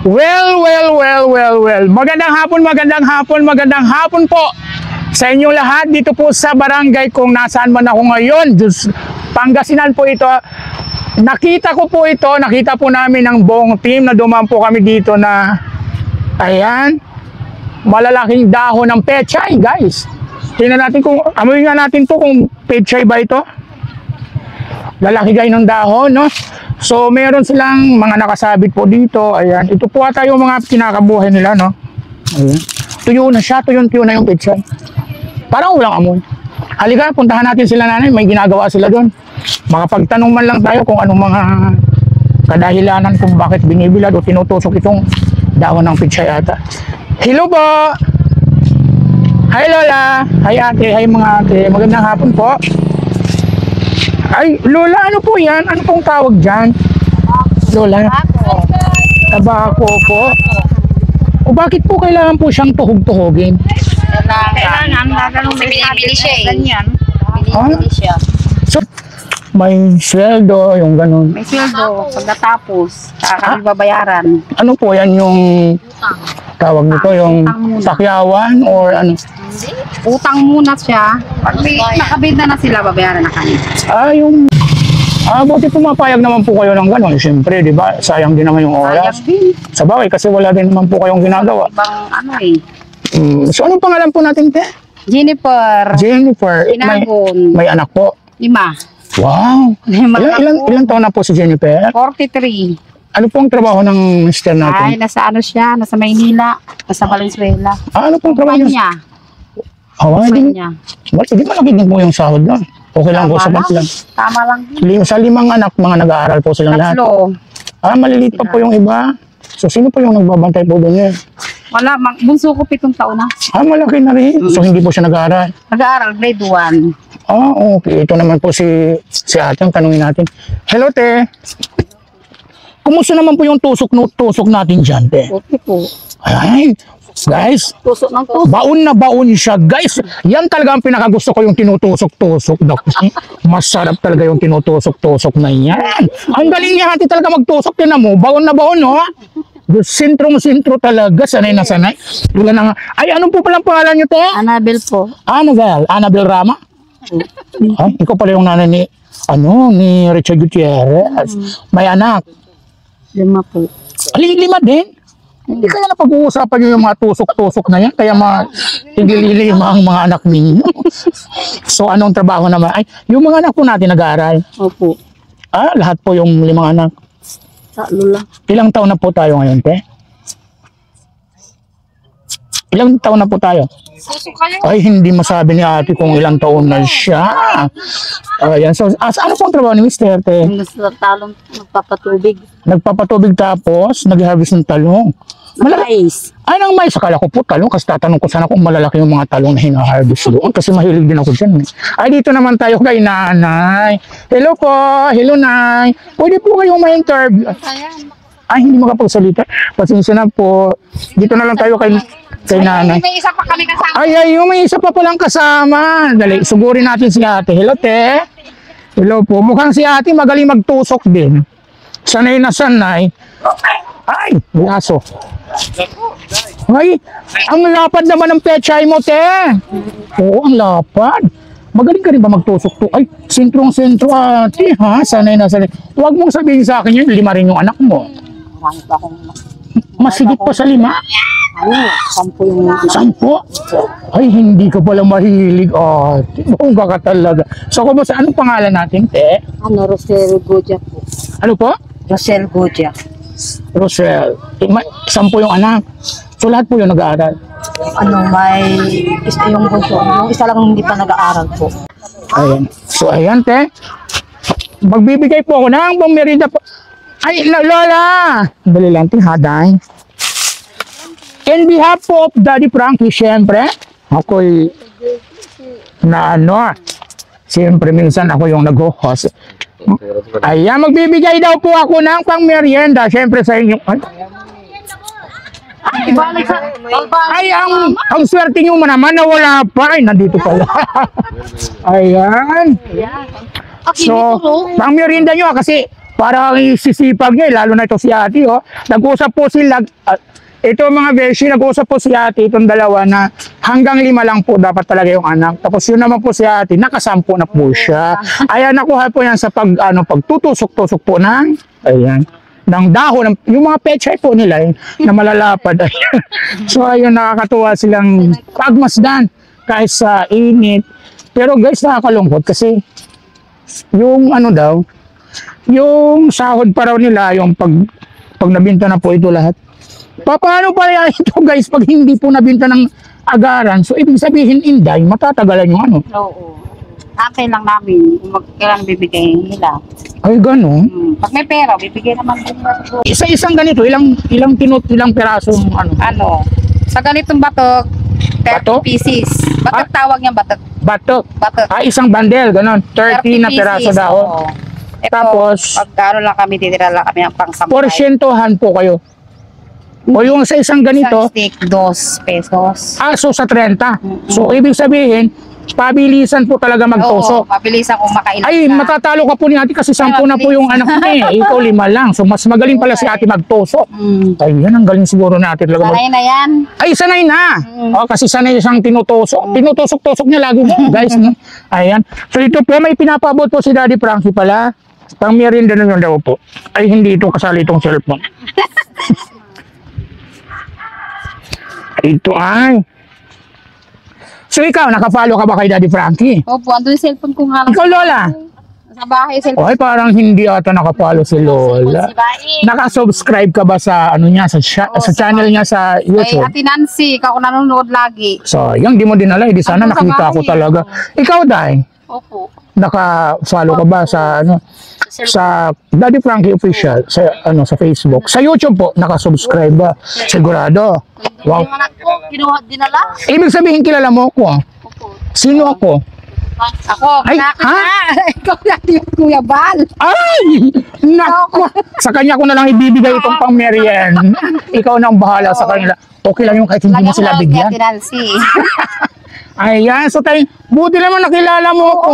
Well. Magandang hapon po sa inyong lahat dito po sa barangay kung nasaan man ako ngayon. Pangasinan po ito. Nakita po namin ng buong team na dumaan po kami dito na, ayan, malalaking dahon ng pechay, guys. Tingnan natin kung, amoy nga natin to kung pechay ba ito. Lalaki guys ng dahon, no? So, meron silang mga nakasabit po dito. Ayan. Ito po ata yung mga kinakabuhay nila, no? Ayan. Tuyo na siya. Tuyo na yung pechay. Parang walang amoy. Halika, puntahan natin sila nanay. May ginagawa sila doon. Makapagtanong man lang tayo kung anong mga kadahilanan kung bakit binibilad o tinutusok itong dahon ng pechay ata. Hello po! Hi Lola! Hi ate! Hi mga ate! Magandang hapon po! Ay, Lola, ano po yan? Ano pong tawag dyan? Lola? Tabako po. O bakit po kailangan po siyang tuhog-tuhogin? Kailangan, binibili siya eh. Ganyan. Binibili siya. So, may sweldo, yung ganun. May sweldo, pagkatapos, kami babayaran. Ano po yan yung tawag nito? Yung sakyawan or ano? Utang muna siya. Pag may nakabenta na sila, babayaran na kami. Buti pumapayag naman po kayo ng gano'n. Siyempre, di ba? Sayang din naman yung oras. Sayang din. Sa bagay, kasi wala din naman po kayong ginagawa. Ibang ano eh. So, anong pangalan po natin, te? Jennifer. Inagon. May anak po? 5. Wow! Ilang taon na po si Jennifer? 43. Ano pong trabaho ng mister natin? Ay, nasa ano siya? Nasa Maynila. Nasa Valenzuela. Ano pong trabaho niya? Hindi malaki din po yung sahod doon. Okay lang po, sapat lang. Tama lang. Sa 5 anak, mga nag-aaral po silang lahat. 3. Maliliit pa po yung iba. So, sino po yung nagbabantay po doon yun? Wala, bunso ko 7 taon na. Malaki na rin. So, hindi po siya nag-aaral? Nag-aaral, grade 1. Okay. Ito naman po si ate, ang tanungin natin. Hello, te. Kumusta naman po yung tusok natin dyan, te? Okay po. Ay, guys. Tusok ng tusok. Baon na baon siya, guys. Yan talaga ang pinakagusto ko, yung tinutusok-tusok. Masarap talaga yung tinutusok-tusok na yan. Ang galing niya hati talaga magtusok. Tinan mo, baon na baon, no? Sentrong-sentro talaga, sanay na sanay. Wala na nga. Ay, ano po palang pangalan niyo, te? Annabel po. Annabel Rama? Ay, ikaw pala yung nanay ni Richard Gutierrez. May anak? 5 po. 5 din? Hindi kaya napag-uusapan nyo yung mga tusok-tusok na yan, kaya tigil-lima ang mga anak ninyo. So, anong trabaho naman? Ay, yung mga anak po natin nag-aaral? Opo. Lahat po yung 5 anak. 3 lang. Ilang taon na po tayo ngayon, te? Ilang taon na po tayo? Ay, hindi masabi ni ate kung ilang taon na siya. Ayan. So, ano pong trabaho ni Mr. te? Sa talong, nagpapatubig. Nagpapatubig tapos, nag-harvest ng talong. Mais. Ay, nang mais. Akala ko po talong. Kasi tatanong ko sana kung malalaki yung mga talong na hina-harvest doon. Kasi mahilig din ako dyan. Ay, dito naman tayo kay nanay. Hello po. Hello, nay. Pwede po kayong ma-interview. Ay, hindi makapagsalita. Pasensya na po. Dito na lang tayo kay nanay. May isa pa kami kasama. Ay, may isa pa palang kasama. Dali, sugurin natin si ate. Hello, te. Hello po. Mukhang si ate magaling magtusok din. Sanay na sanay. Ay, may aso. Ay, ang lapad naman ng pechay mo, te. Oo, ang lapad. Magaling ka rin ba magtusok to? Ay, sentrong-sentro ate, ha? Sanay na sanay. Huwag mong sabihin sa akin yun, 5 rin yung anak mo. Marami pa akong Masigit pa sa 5? 10 yung 10? Ay, hindi ka pala mahilig, ate. Bongga ka talaga. So, kumusta? Anong pangalan natin, te? Rosel Godia po. Ano po? Rosel Godia. Rosel. 10 yung anak. So, lahat po yung nag-aaral. May yung bunso. Yung isa lang hindi pa nag-aaral po. Ayan. So, ayan, te. Magbibigay po ako ng pangmerida po. Ay, Lola! Dali lang, haday. In behalf of Daddy Frankie, syempre, ako'y siyempre minsan ako yung nag-host. Ayan, magbibigay daw po ako ng pang-merienda, syempre sa inyo. Ay, ang swerte nyo naman na wala pa. Ay, nandito pala. Ayan. So, pang-merienda nyo kasi Parang isisipag niya, lalo na ito si ate, oh. Nag-usap po sila, ito mga beshi, nag-usap po si ate, itong dalawa na hanggang 5 lang po dapat talaga yung anak. Tapos yun naman po si ate, nakasampu na po siya. Ayan, nakuha po yan sa pagtutusok-tusok po ng, ayan, ng dahon, yung mga pechay po nila, na malalapad. So ayun, nakakatuwa silang pagmasdan kahit sa init. Pero guys, nakakalungkot kasi yung daw, yung sahod pa raw nila, yung pag nabinta na po ito lahat. Paano pa yan ito guys pag hindi po nabinta ng agaran? So ibig sabihin, Inday, matatagalan yung Oo. Akin lang namin, kung kailan bibigay nila. Ay, gano'n. Pag may pera, bibigay naman din. Isa-isang ganito, ilang pirasong Sa ganitong batok, 30 Batok? pieces. Batok tawag niya, batok. batok. Batok. Isang bundle, gano'n. 30 na piraso pieces, daw. oo. Ito, Tapos, pag lang kami, titira lang kami ng pang-sampay. porsyentohan po kayo. O yung sa isang ganito, Isang stick, 2 pesos. so sa 30. So, ibig sabihin, pabilisan po talaga magtusok. Oo, mabilisan kung makailan Ay, ka. matatalo ka po ni ate kasi 10 na po yung anak niya eh. Ikaw 5 lang. So, mas magaling pala si ate magtusok. Ay, yan ang galing siguro natin talaga. Sanay na yan. Ay, sanay na. Kasi sanay siyang tinutusok. Tinutusok-tusok niya lagi guys. No? Ayan. So, ito po, may pinapabot po si Daddy Frankie pala. Pang merienda na yun daw po. Ay, hindi ito kasali itong cellphone. Ito ay. So, ikaw, nakafollow ka ba kay Daddy Frankie? Opo, andun yung cellphone ko nga lang. Ikaw, Lola? Sa bahay, cellphone. Ay, parang hindi ata nakafollow si Lola. Si Bae. Nakasubscribe ka ba sa niya, sa channel niya sa Ay, YouTube? Ate Nancy, ikaw nanonood lagi. Sayang, di mo dinala. Di sana Ano sa nakita ko bahay? talaga. Ikaw, Day, Opo. naka-follow ka ba sa sa Daddy Frankie Official sa Facebook? Sa YouTube po, nakasubscribe ba? Sigurado. Wow. Yung anak ko, kinuha dinala. Ibig sabihin, kilala mo ako. Opo. Sino ako? Ako, Ay, nakita. ha? Ikaw natin yung Kuya Bal. Ay! Nako! Sa kanya ko na lang ibibigay itong pang merienda. Ikaw na ang bahala sa kanila. Okay lang yung kahit hindi mo sila bigyan. Ate Nancy. Ayan, so tayo, buti naman nakilala mo ako.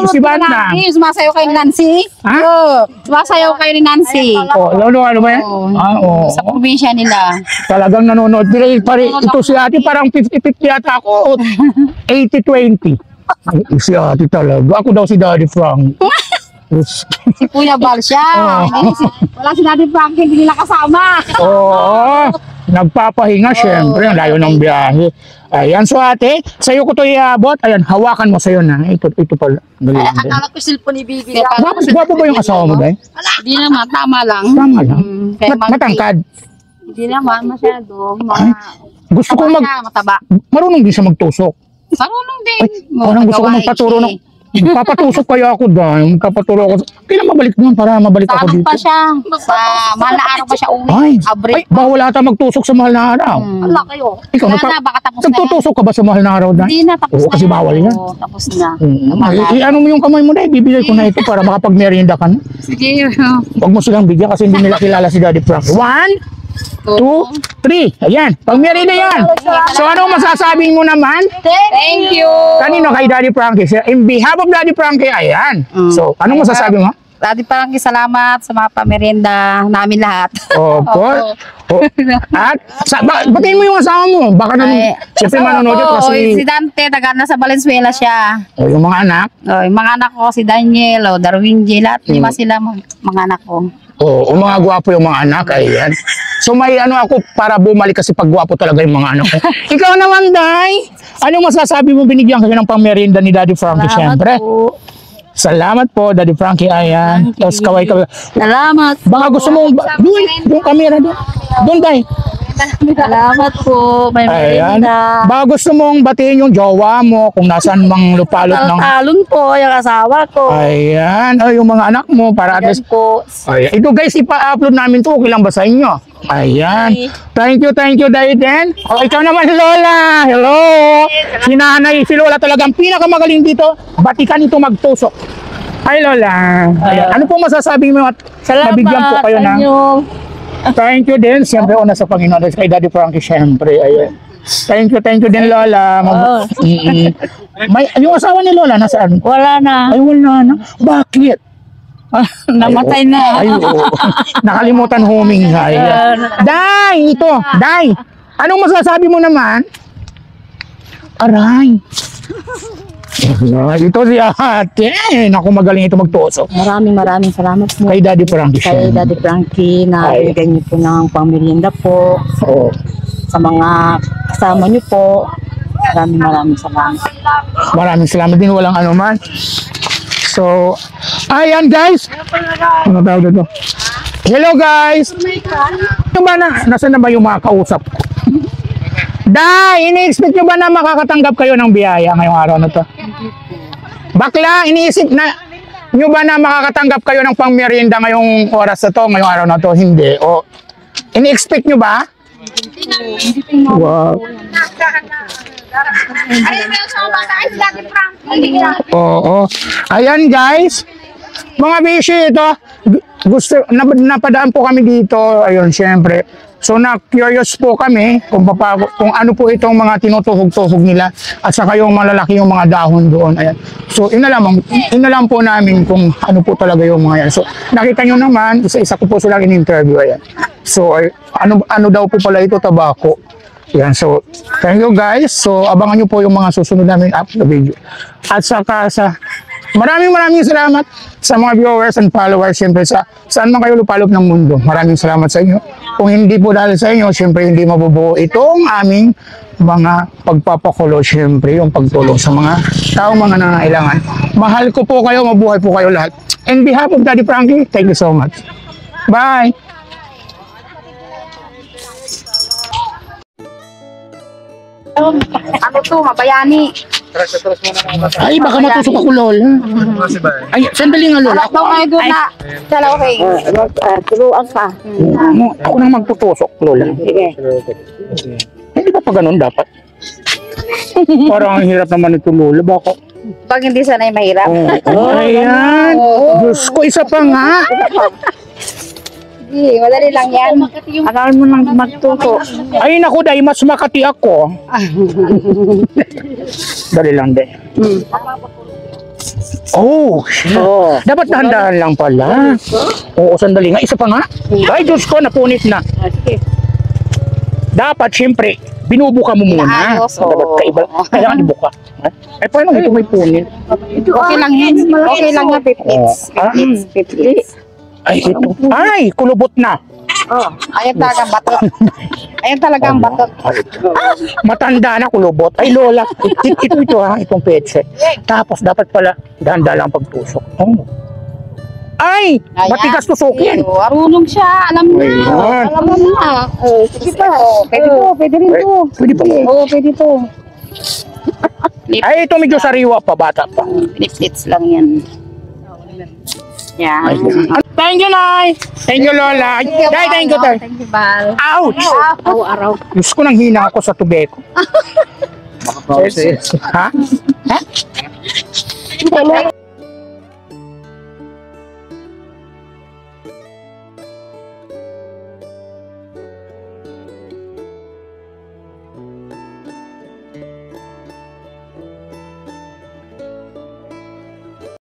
Si Banda. Sumasayaw kayo ni Nancy. Ha? Oo. Sumasayaw kayo ni Nancy. Ano ba yan? Oo. Oo. Sa probinsya nila. Talagang nanonood. Ito si ate, parang 50-50 yata ako. 80-20. Si ate talaga. Ako daw si Daddy Frank. Si Kuya Bal siya. Wala si Daddy Frankie, hindi nila kasama. Oo. Nagpapahinga, syempre. Ang layo ng biyahe. Ayan, so ate, sa'yo ko ito iabot. Ayan, hawakan mo sa'yo na. Ito pala. Akala ko cellphone ni Bibi. Bakit gwapo ba yung asawa mo, Day? Hindi naman, tama lang. Tama lang. Kaya Matangkad. Hindi naman, masyado. Gusto ko mataba. marunong din siya magtusok. Marunong din. Parang gusto ko magpaturo ng... Papatusok kaya ako dahil. Magpapaturo ako. Kailan mabalik naman para mabalik ako Sabag dito? pa siya. Sa mahal na araw pa siya uwi. Ay, Abri. bawal ata magtusok sa mahal na araw. Wala kayo. Ikaw, Wala na, baka tapos na yan. nagtutusok ka ba sa mahal na araw dahil? Hindi na, tapos Oo, na kasi yan. bawal yan. Oo, tapos na. Ano mo yung kamay mo na, ibibigay ko na ito para makapag-merienda ka na. Sige. Huwag mo silang bigyan kasi hindi nila kilala si Daddy Frank. 1, 2, 3. Ayan, pag-merienda yan. So anong masasabi mo naman? Thank you. Kanino kay Daddy Frankie? In behalf of Daddy Frankie, ayan. So, anong masasabi mo? Daddy Frankie, salamat sa mga pamerienda namin lahat. Opo. At, batiin mo yung asawa mo. Baka siyempre manonood yun kasi Si Dante, taga na sa Valenzuela siya. yung mga anak. Yung mga anak ko, si Daniel, Darwin J, lahat. 5 sila mga anak ko. Mga gwapo yung mga anak. Ayan. So may ako para bumalik kasi pag gwapo talaga yung mga anak ko. Ikaw naman, Day. Anong masasabi mo binigyan kasi ng pang-merienda ni Daddy Frankie, siyempre? Salamat po, Daddy Frankie. Ayan. Tapos kaway. Salamat. Baka gusto mo, yung camera doon. Doon, Day. Salamat po. May Ayan. merienda. Baka gusto mong batiin yung jowa mo kung nasaan mang lupalot ng... Talon po, yung asawa ko. Ayan. Ay, yung mga anak mo para at least... po. Ayan. Ito guys, ipa-upload namin to. Okay lang ba sa inyo? Ayan. Thank you, Dayden. Ikaw naman, Lola. Hello. Si Nanay, si Lola talagang pinakamagaling dito. Batikan ito magtusok. Hi, Lola. Ayan. Ano pong masasabi mo at nabigyan po kayo ng... Thank you din. Siyempre, una sa Panginoon. Kay Daddy Frankie, siyempre. Ayan. Thank you din, Lola. May, yung asawa ni Lola, nasaan? Wala na. Ay, wala na. Bakit? Namatay na. Ay, oo. Nakalimutan humingay. Day, ito. Day, anong masasabi mo naman? Aray. Ito si ate. Naku, magaling ito magtusok. Maraming salamat po. Kay Daddy Frankie. Kay Daddy Frankie na Ay. bigyan niyo po ng pangmerienda po Oo. sa mga kasama niyo po. Maraming salamat. Maraming salamat din. Walang anuman. So, ayan guys. Ano tawag dito? Hello guys. Ano ba na? Nasaan na ba yung mga kausap ko? Day, ini-expect nyo ba na makakatanggap kayo ng biyaya ngayong araw na to? Bakla, iniisip na nyo ba na makakatanggap kayo ng pangmerienda ngayong oras na to, ngayong araw na to? Hindi. O, ini-expect nyo ba? Wow. Oo. Ayan guys. Mga bishi, ito. Gusto, napadaan po kami dito. Ayun, syempre. So na-curious po kami kung ano po itong mga tinutuhog-tuhog nila at saka yung malalaki yung mga dahon doon. Ayan. So inalam po namin kung ano po talaga yung mga yan. So nakita nyo naman, isa ko po silang in-interview. Ayan. So ano daw po pala ito, tabako. Yan, so thank you guys. So abangan nyo po yung mga susunod namin up na video. At saka maraming salamat sa mga viewers and followers, siyempre saan man kayo lupalop ng mundo. Maraming salamat sa inyo. Kung hindi po dahil sa inyo, siyempre hindi mabubuo itong aming mga pagpapakulo, siyempre yung pagtulong sa mga taong mga nangangailangan. Mahal ko po kayo, mabuhay po kayo lahat. On behalf of Daddy Frankie, thank you so much. Bye! Ano to, mabayani. Ay, baka matusok ako, Lola. Ay, sandali nga, Lola. Ako ay doon na. Tala, okay. Turuan ka. Ako nang magtutusok, Lola. Hindi ba pa ganun dapat? Parang ang hirap naman ito, Lola. Baka... Pag hindi sanay mahirap. Ayan. Diyos ko, isa pa nga. Hindi, madali lang yan. Akala mo nang magtuto. Ay, naku, dahil mas makati ako. Dali lang, de. Oh, dapat dahan-dahan lang pala. Oo, sandali nga. Isa pa nga. Ay, Diyos ko, napunit na. Dapat, siyempre, binubuka mo muna. Inaayos, oo. Dapat kaiba. Kailangan ibuka. Ay, paano ito may punit? Okay lang yan. Okay lang yan, pipits. Pipits. Ay, ito. Ay, kulubot na. Ayan talagang batot. Ayan talagang batot. Matanda na kulubot. Ay, Lola. Ito ha, itong petse. Tapos, dapat pala, danda lang pagtusok. Oh. Ay, matigas tusukin. Arunong siya. Alam na. Ayan. Alam mo na. Sige pa. Pwede to. Pwede rin to. Pwede pa. Oo, pwede to. Ay, ito medyo sariwa pa, bata pa. Pipits lang yan. Yan. Thank you, Nay. Thank you, Lola. Day, thank you, Tay. Thank you, Bal. Ouch! Araw-araw. Diyos ko, nang hina ako sa tubeko. Ha? Ha?